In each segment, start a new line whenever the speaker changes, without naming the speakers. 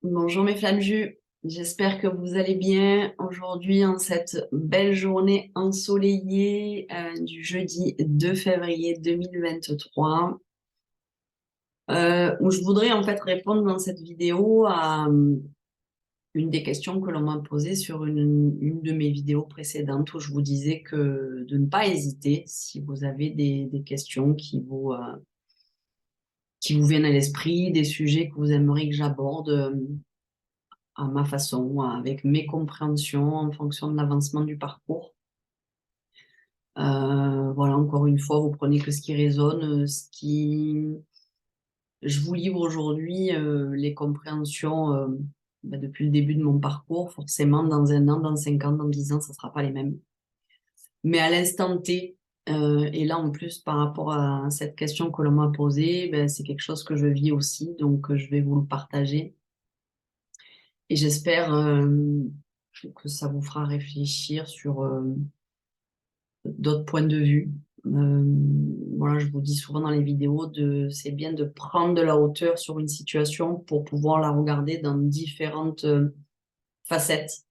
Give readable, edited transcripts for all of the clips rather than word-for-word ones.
Bonjour mes flammes jus, j'espère que vous allez bien aujourd'hui en cette belle journée ensoleillée du jeudi 2 février 2023 où je voudrais en fait répondre dans cette vidéo à une des questions que l'on m'a posées sur une de mes vidéos précédentes où je vous disais que de ne pas hésiter si vous avez des questions qui vous viennent à l'esprit, des sujets que vous aimeriez que j'aborde. À ma façon, avec mes compréhensions en fonction de l'avancement du parcours. Voilà, encore une fois, vous prenez que ce qui résonne, Je vous livre aujourd'hui les compréhensions depuis le début de mon parcours. Forcément, dans un an, dans 5 ans, dans 10 ans, ça ne sera pas les mêmes. Mais à l'instant T, et là en plus par rapport à cette question que l'on m'a posée, c'est quelque chose que je vis aussi, donc je vais vous le partager. Et j'espère que ça vous fera réfléchir sur d'autres points de vue. Voilà, je vous dis souvent dans les vidéos, c'est bien de prendre de la hauteur sur une situation pour pouvoir la regarder dans différentes facettes.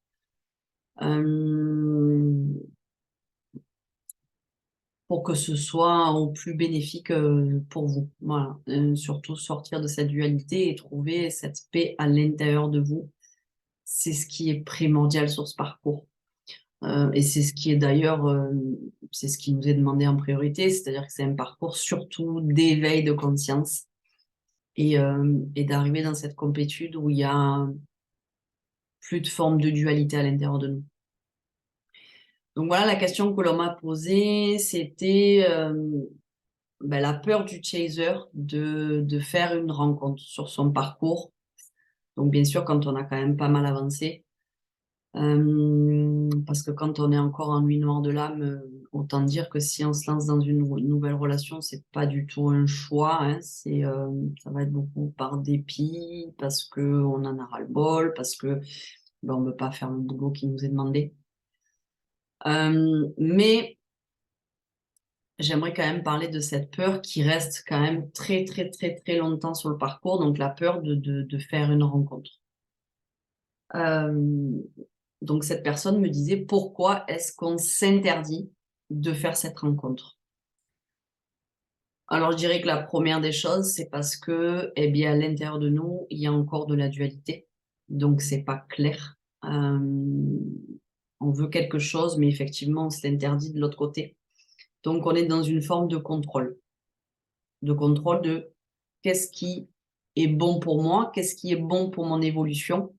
Pour que ce soit au plus bénéfique pour vous. Voilà. Surtout sortir de cette dualité et trouver cette paix à l'intérieur de vous. C'est ce qui est primordial sur ce parcours. Et c'est ce qui est d'ailleurs, c'est ce qui nous est demandé en priorité, c'est-à-dire que c'est un parcours surtout d'éveil de conscience et d'arriver dans cette complétude où il y a plus de forme de dualité à l'intérieur de nous. Donc voilà, la question que l'on m'a posée, c'était la peur du chaser de faire une rencontre sur son parcours. Donc bien sûr, quand on a quand même pas mal avancé, parce que quand on est encore en nuit noire de l'âme, autant dire que si on se lance dans une nouvelle relation, c'est pas du tout un choix, hein, ça va être beaucoup par dépit, parce que on en a ras-le-bol, parce que on ne veut pas faire le boulot qui nous est demandé. Mais j'aimerais quand même parler de cette peur qui reste quand même très, très, très, très longtemps sur le parcours, donc la peur de faire une rencontre. Donc cette personne me disait pourquoi est-ce qu'on s'interdit de faire cette rencontre? Alors je dirais que la première des choses, c'est parce que, eh bien, à l'intérieur de nous, il y a encore de la dualité, donc c'est pas clair. On veut quelque chose, mais effectivement, on se l'interdit de l'autre côté. Donc on est dans une forme de contrôle de qu'est-ce qui est bon pour moi, qu'est-ce qui est bon pour mon évolution.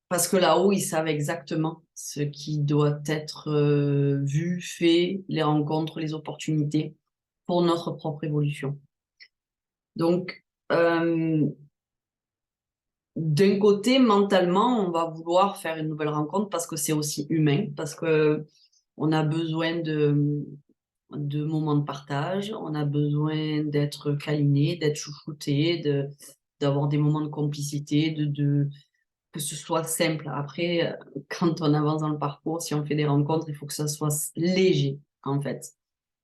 Parce que là-haut, ils savent exactement ce qui doit être vu, fait, les rencontres, les opportunités pour notre propre évolution. Donc, d'un côté, mentalement, on va vouloir faire une nouvelle rencontre parce que c'est aussi humain, parce que on a besoin de moments de partage, on a besoin d'être câliné, d'être chouchouté, d'avoir des moments de complicité, que ce soit simple. Après, quand on avance dans le parcours, si on fait des rencontres, il faut que ça soit léger, en fait.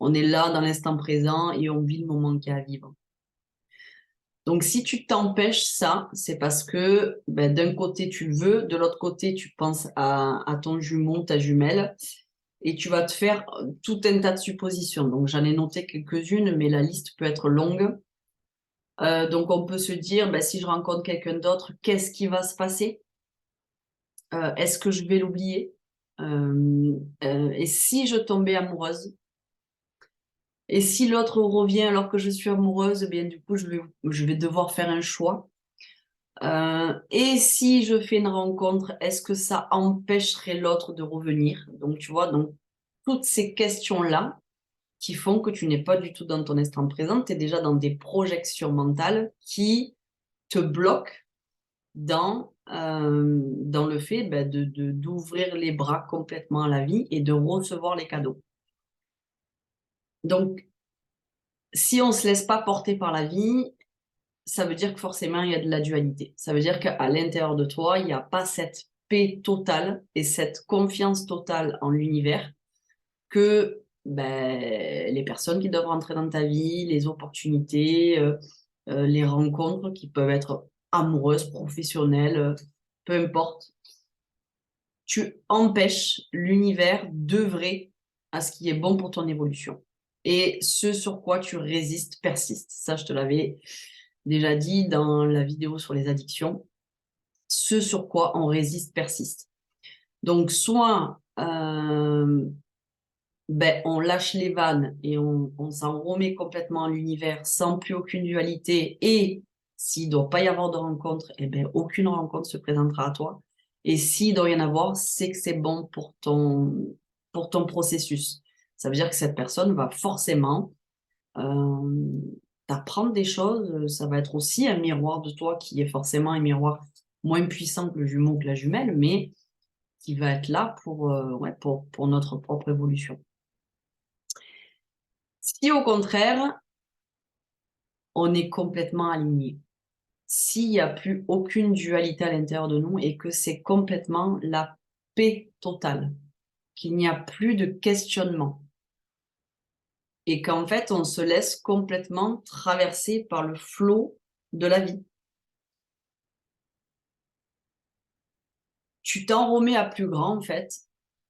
On est là dans l'instant présent et on vit le moment qu'il y a à vivre. Donc, si tu t'empêches ça, c'est parce que d'un côté, tu le veux, de l'autre côté, tu penses à ton jumeau, ta jumelle, et tu vas te faire tout un tas de suppositions. Donc, j'en ai noté quelques-unes, mais la liste peut être longue. Donc, on peut se dire, si je rencontre quelqu'un d'autre, qu'est-ce qui va se passer? Est-ce que je vais l'oublier? Et si je tombais amoureuse? Et si l'autre revient alors que je suis amoureuse, eh bien du coup, je vais devoir faire un choix. Et si je fais une rencontre, est-ce que ça empêcherait l'autre de revenir? Donc, tu vois, donc toutes ces questions-là qui font que tu n'es pas du tout dans ton instant présent, tu es déjà dans des projections mentales qui te bloquent dans le fait d'ouvrir les bras complètement à la vie et de recevoir les cadeaux. Donc, si on ne se laisse pas porter par la vie, ça veut dire que forcément, il y a de la dualité. Ça veut dire qu'à l'intérieur de toi, il n'y a pas cette paix totale et cette confiance totale en l'univers que les personnes qui doivent rentrer dans ta vie, les opportunités, les rencontres qui peuvent être amoureuses, professionnelles, peu importe. Tu empêches l'univers d'œuvrer à ce qui est bon pour ton évolution. Et ce sur quoi tu résistes persiste. Ça, je te l'avais déjà dit dans la vidéo sur les addictions. Ce sur quoi on résiste persiste. Donc, soit on lâche les vannes et on s'en remet complètement à l'univers sans plus aucune dualité. Et s'il ne doit pas y avoir de rencontre, aucune rencontre se présentera à toi. Et s'il doit y en avoir, c'est que c'est bon pour ton processus. Ça veut dire que cette personne va forcément t'apprendre des choses. Ça va être aussi un miroir de toi qui est forcément un miroir moins puissant que le jumeau, que la jumelle, mais qui va être là pour notre propre évolution. Si au contraire, on est complètement aligné, s'il n'y a plus aucune dualité à l'intérieur de nous et que c'est complètement la paix totale, qu'il n'y a plus de questionnement et qu'en fait on se laisse complètement traverser par le flot de la vie. Tu t'en remets à plus grand en fait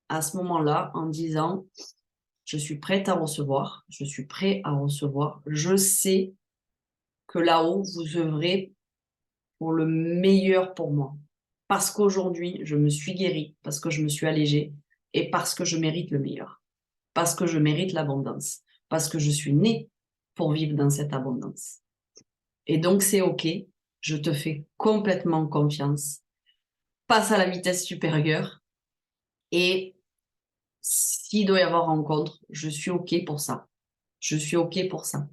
à ce moment-là en disant je suis prête à recevoir, je suis prêt à recevoir, je sais que là-haut vous œuvrez pour le meilleur pour moi. Parce qu'aujourd'hui, je me suis guérie, parce que je me suis allégée et parce que je mérite le meilleur, parce que je mérite l'abondance, parce que je suis née pour vivre dans cette abondance. Et donc, c'est OK, je te fais complètement confiance, passe à la vitesse supérieure et s'il doit y avoir rencontre, je suis OK pour ça. Je suis OK pour ça.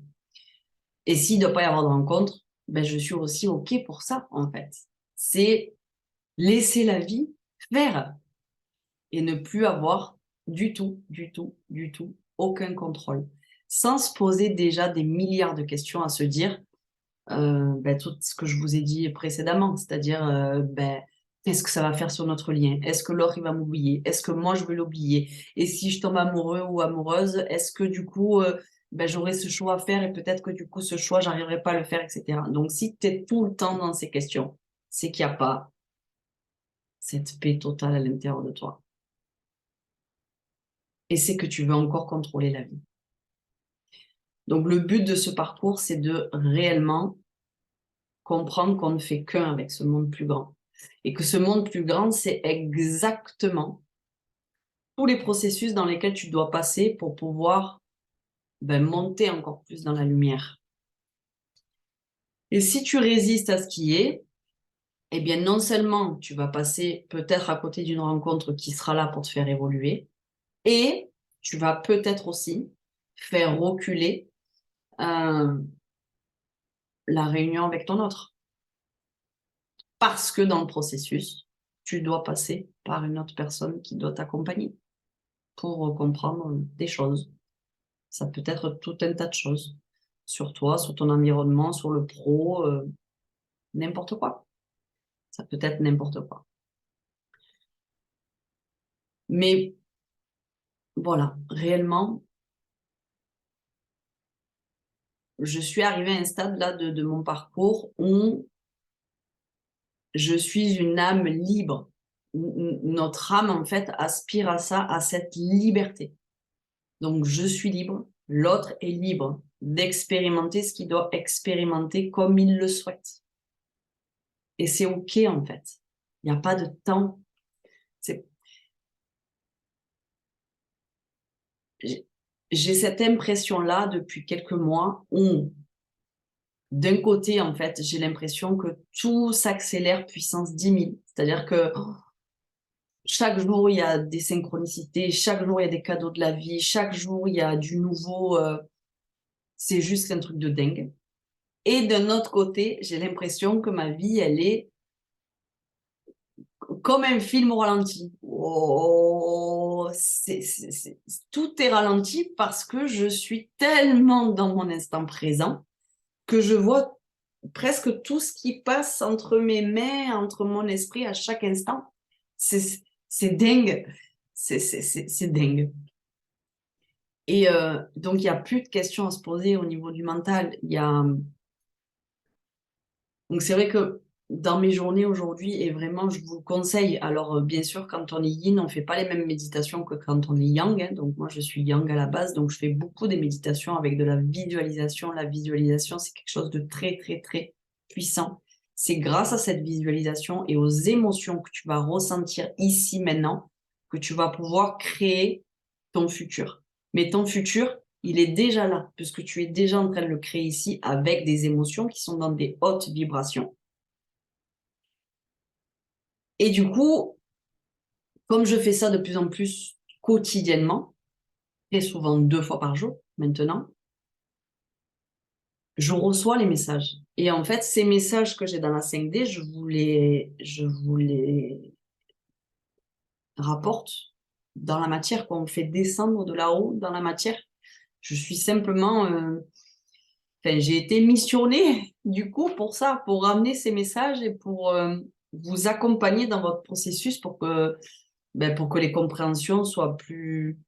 Et s'il ne doit pas y avoir de rencontre, je suis aussi OK pour ça, en fait. C'est laisser la vie faire et ne plus avoir du tout, aucun contrôle. Sans se poser déjà des milliards de questions à se dire tout ce que je vous ai dit précédemment, c'est-à-dire qu'est-ce que ça va faire sur notre lien? Est-ce que l'autre il va m'oublier? Est-ce que moi je vais l'oublier? Et si je tombe amoureux ou amoureuse, est-ce que du coup j'aurai ce choix à faire et peut-être que du coup ce choix j'arriverai pas à le faire, etc. Donc si tu es tout le temps dans ces questions, c'est qu'il n'y a pas cette paix totale à l'intérieur de toi. Et c'est que tu veux encore contrôler la vie. Donc le but de ce parcours, c'est de réellement comprendre qu'on ne fait qu'un avec ce monde plus grand. Et que ce monde plus grand, c'est exactement tous les processus dans lesquels tu dois passer pour pouvoir monter encore plus dans la lumière. Et si tu résistes à ce qui est, eh bien non seulement tu vas passer peut-être à côté d'une rencontre qui sera là pour te faire évoluer, et tu vas peut-être aussi faire reculer la réunion avec ton autre. Parce que dans le processus, tu dois passer par une autre personne qui doit t'accompagner pour comprendre des choses. Ça peut être tout un tas de choses sur toi, sur ton environnement, sur le pro, n'importe quoi. Ça peut être n'importe quoi. Mais voilà, réellement, je suis arrivée à un stade là de mon parcours où je suis une âme libre. Notre âme, en fait, aspire à ça, à cette liberté. Donc, je suis libre, l'autre est libre d'expérimenter ce qu'il doit expérimenter comme il le souhaite. Et c'est OK, en fait. Il n'y a pas de temps. J'ai cette impression-là depuis quelques mois où, d'un côté, en fait, j'ai l'impression que tout s'accélère puissance 10 000. C'est-à-dire que chaque jour, il y a des synchronicités, chaque jour, il y a des cadeaux de la vie, chaque jour, il y a du nouveau. C'est juste un truc de dingue. Et d'un autre côté, j'ai l'impression que ma vie, elle est comme un film au ralenti. Oh, tout est ralenti parce que je suis tellement dans mon instant présent que je vois presque tout ce qui passe entre mes mains, entre mon esprit à chaque instant. C'est dingue. C'est dingue. Et donc, il n'y a plus de questions à se poser au niveau du mental. Donc, c'est vrai que dans mes journées aujourd'hui, et vraiment, je vous le conseille. Alors, bien sûr, quand on est yin, on ne fait pas les mêmes méditations que quand on est yang, hein. Donc, moi, je suis yang à la base, donc je fais beaucoup des méditations avec de la visualisation. La visualisation, c'est quelque chose de très, très, très puissant. C'est grâce à cette visualisation et aux émotions que tu vas ressentir ici, maintenant, que tu vas pouvoir créer ton futur. Mais ton futur, il est déjà là, puisque tu es déjà en train de le créer ici avec des émotions qui sont dans des hautes vibrations. Et du coup, comme je fais ça de plus en plus quotidiennement, très souvent 2 fois par jour maintenant, je reçois les messages. Et en fait, ces messages que j'ai dans la 5D, je vous les rapporte dans la matière, qu'on fait descendre de là-haut dans la matière. Je suis simplement Enfin, j'ai été missionnée du coup pour ça, pour ramener ces messages et pour vous accompagner dans votre processus pour que les compréhensions soient plus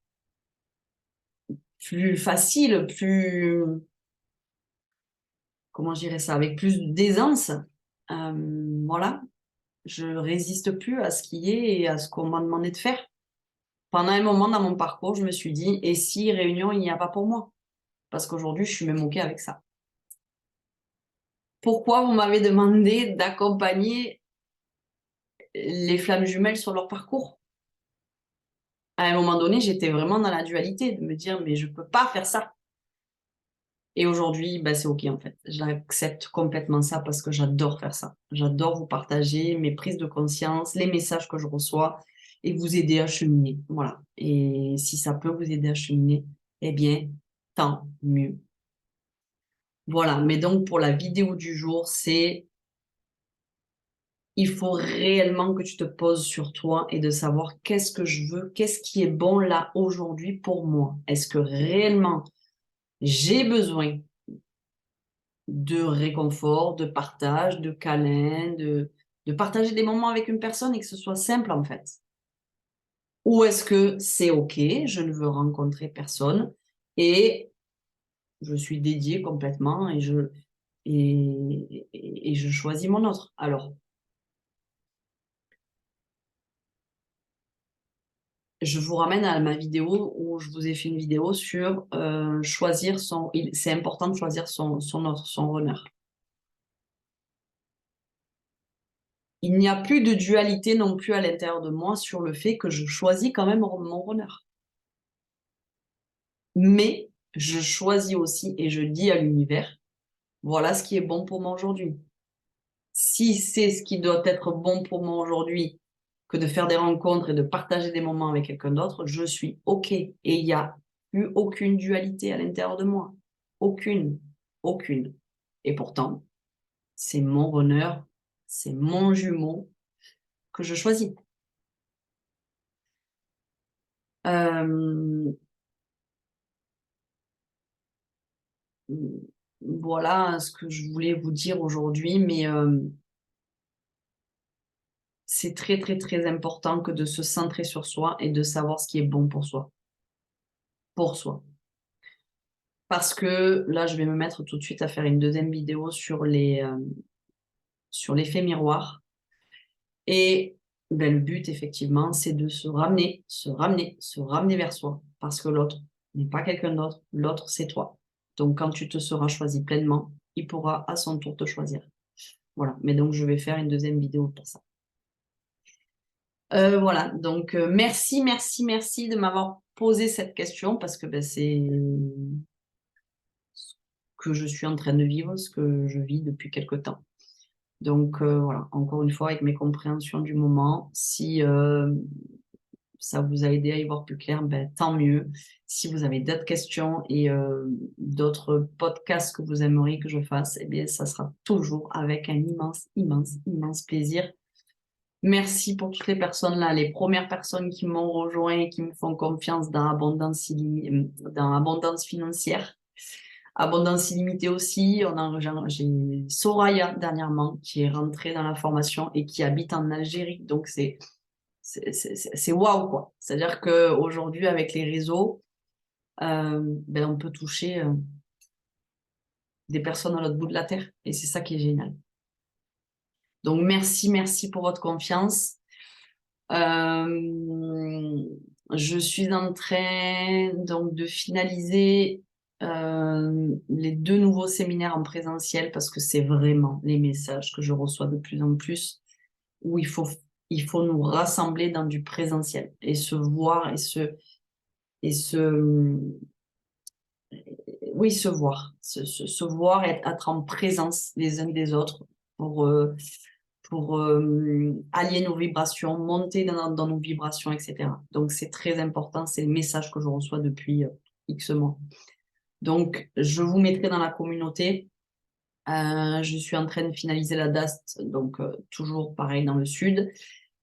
faciles, comment je dirais ça, avec plus d'aisance. Voilà, je résiste plus à ce qui est et à ce qu'on m'a demandé de faire. Pendant un moment dans mon parcours, je me suis dit, et si réunion, il n'y a pas pour moi? Parce qu'aujourd'hui, je suis même OK avec ça. Pourquoi vous m'avez demandé d'accompagner les flammes jumelles sur leur parcours? À un moment donné, j'étais vraiment dans la dualité de me dire, mais je ne peux pas faire ça. Et aujourd'hui, c'est OK en fait. J'accepte complètement ça parce que j'adore faire ça. J'adore vous partager mes prises de conscience, les messages que je reçois et vous aider à cheminer. Voilà. Et si ça peut vous aider à cheminer, eh bien, tant mieux. Voilà. Mais donc, pour la vidéo du jour, il faut réellement que tu te poses sur toi et de savoir qu'est-ce que je veux, qu'est-ce qui est bon là aujourd'hui pour moi. Est-ce que réellement j'ai besoin de réconfort, de partage, de câlin, de partager des moments avec une personne et que ce soit simple en fait? Ou est-ce que c'est OK, je ne veux rencontrer personne et je suis dédiée complètement et je choisis mon autre. Alors, je vous ramène à ma vidéo où je vous ai fait une vidéo sur choisir c'est important de choisir son autre, son runner. Il n'y a plus de dualité non plus à l'intérieur de moi sur le fait que je choisis quand même mon runner. Mais je choisis aussi et je dis à l'univers, voilà ce qui est bon pour moi aujourd'hui. Si c'est ce qui doit être bon pour moi aujourd'hui, que de faire des rencontres et de partager des moments avec quelqu'un d'autre, je suis OK. Et il n'y a plus aucune dualité à l'intérieur de moi. Aucune. Aucune. Et pourtant, c'est mon runner, c'est mon jumeau que je choisis. Euh, voilà ce que je voulais vous dire aujourd'hui, mais c'est très, très, très important que de se centrer sur soi et de savoir ce qui est bon pour soi. Pour soi. Parce que là, je vais me mettre tout de suite à faire une deuxième vidéo sur l'effet miroir. Et le but, effectivement, c'est de se ramener, se ramener, se ramener vers soi. Parce que l'autre n'est pas quelqu'un d'autre, l'autre, c'est toi. Donc, quand tu te seras choisi pleinement, il pourra à son tour te choisir. Voilà. Mais donc, je vais faire une deuxième vidéo pour ça. Voilà. Donc, merci, merci, merci de m'avoir posé cette question parce que c'est ce que je suis en train de vivre, ce que je vis depuis quelque temps. Donc, voilà. Encore une fois, avec mes compréhensions du moment, si ça vous a aidé à y voir plus clair, tant mieux. Si vous avez d'autres questions et d'autres podcasts que vous aimeriez que je fasse, eh bien, ça sera toujours avec un immense, immense, immense plaisir. Merci pour toutes les personnes là, les premières personnes qui m'ont rejoint et qui me font confiance dans Abondance financière. Abondance illimitée aussi. J'ai Soraya dernièrement qui est rentrée dans la formation et qui habite en Algérie. Donc, c'est waouh, quoi. C'est-à-dire qu'aujourd'hui, avec les réseaux, on peut toucher des personnes à l'autre bout de la terre. Et c'est ça qui est génial. Donc, merci pour votre confiance. Je suis en train donc de finaliser les 2 nouveaux séminaires en présentiel parce que c'est vraiment les messages que je reçois de plus en plus où il faut nous rassembler dans du présentiel et se voir et se voir, se voir et être en présence les uns des autres pour, allier nos vibrations, monter dans nos vibrations, etc. Donc, c'est très important, c'est le message que je reçois depuis X mois. Donc, je vous mettrai dans la communauté. Je suis en train de finaliser la date, donc toujours pareil dans le sud,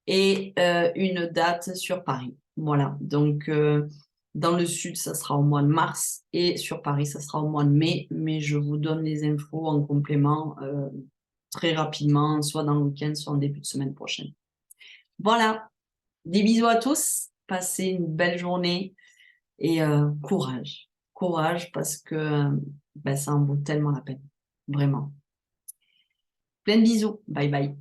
et une date sur Paris. Voilà, donc dans le sud, ça sera au mois de mars, et sur Paris, ça sera au mois de mai, mais je vous donne les infos en complément très rapidement, soit dans le week-end, soit en début de semaine prochaine. Voilà, des bisous à tous, passez une belle journée et courage. Courage parce que ça en vaut tellement la peine, vraiment. Plein de bisous, bye bye.